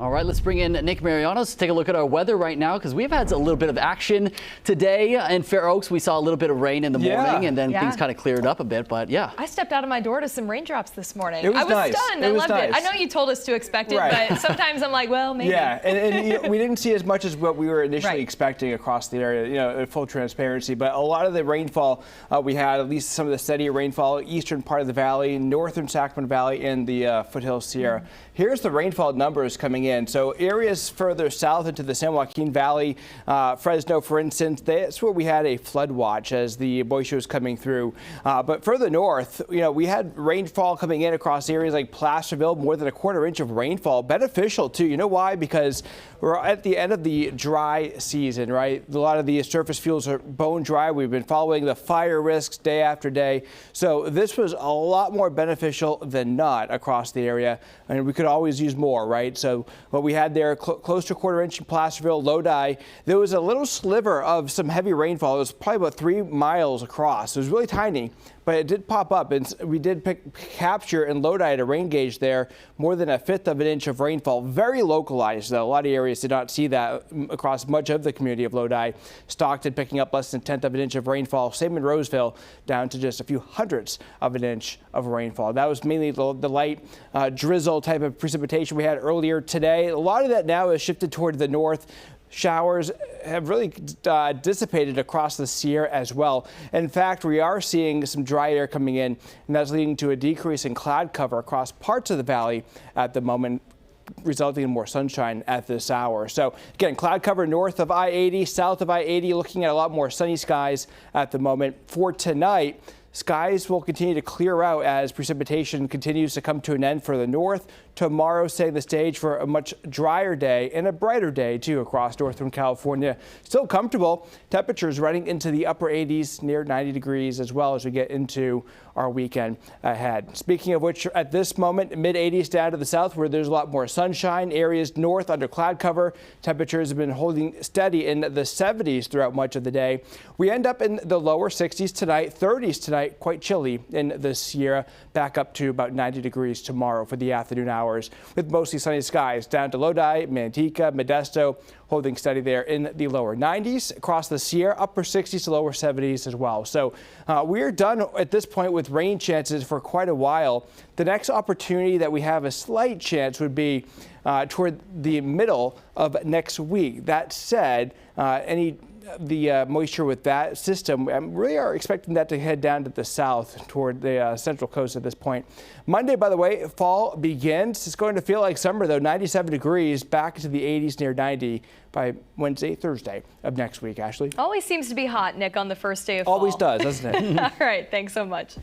All right, let's bring in Nick Marianos to take a look at our weather right now, because we've had a little bit of action today. In Fair Oaks, we saw a little bit of rain in the morning, and then things kind of cleared up a bit, but yeah. I stepped out of my door to some raindrops this morning. It was nice. Stunned. I loved it. I know you told us to expect it, but sometimes I'm like, well, maybe. Yeah, and we didn't see as much as what we were initially expecting across the area, full transparency, but a lot of the rainfall we had, at least some of the steadier rainfall, eastern part of the valley, northern Sacramento Valley, and the foothills Sierra. Here's the rainfall numbers coming in. So areas further south into the San Joaquin Valley, Fresno, for instance, that's where we had a flood watch as the moisture was coming through. But further north, we had rainfall coming in across areas like Placerville, more than a quarter inch of rainfall. Beneficial too. You know why? Because we're at the end of the dry season, right? A lot of the surface fuels are bone dry. We've been following the fire risks day after day. So this was a lot more beneficial than not across the area. And we could always use more, right? So what we had there, close to a quarter inch in Placerville, Lodi, there was a little sliver of some heavy rainfall. It was probably about 3 miles across. It was really tiny, but it did pop up, and we did capture in Lodi at a rain gauge there more than 1/5 of an inch of rainfall. Very localized, though. A lot of areas did not see that across much of the community of Lodi. Stockton picking up less than 1/10 of an inch of rainfall. Same in Roseville, down to just a few hundredths of an inch of rainfall. That was mainly the light drizzle type of precipitation we had earlier today. A lot of that now has shifted toward the north. Showers have really dissipated across the Sierra as well. In fact, we are seeing some dry air coming in, and that's leading to a decrease in cloud cover across parts of the valley at the moment, resulting in more sunshine at this hour. So again, cloud cover north of I-80, south of I-80, looking at a lot more sunny skies at the moment. For tonight, skies will continue to clear out as precipitation continues to come to an end for the north. Tomorrow, setting the stage for a much drier day and a brighter day, too, across northern California. Still comfortable. Temperatures running into the upper 80s, near 90 degrees, as well as we get into our weekend ahead. Speaking of which, at this moment, mid-80s down to the south, where there's a lot more sunshine. Areas north under cloud cover. Temperatures have been holding steady in the 70s throughout much of the day. We end up in the lower 60s tonight, 30s tonight, quite chilly in the Sierra, back up to about 90 degrees tomorrow for the afternoon hours, with mostly sunny skies down to Lodi, Manteca, Modesto, holding steady there in the lower 90s. Across the Sierra, upper 60s to lower 70s as well. So we're done at this point with rain chances for quite a while. The next opportunity that we have a slight chance would be toward the middle of next week. That said, the moisture with that system, really are expecting that to head down to the south toward the central coast at this point. Monday, by the way, fall begins. It's going to feel like summer, though. 97 degrees, back to the 80s, near 90 by Wednesday, Thursday of next week. Ashley? Always seems to be hot, Nick, on the first day of fall. Always does, doesn't it? All right. Thanks so much.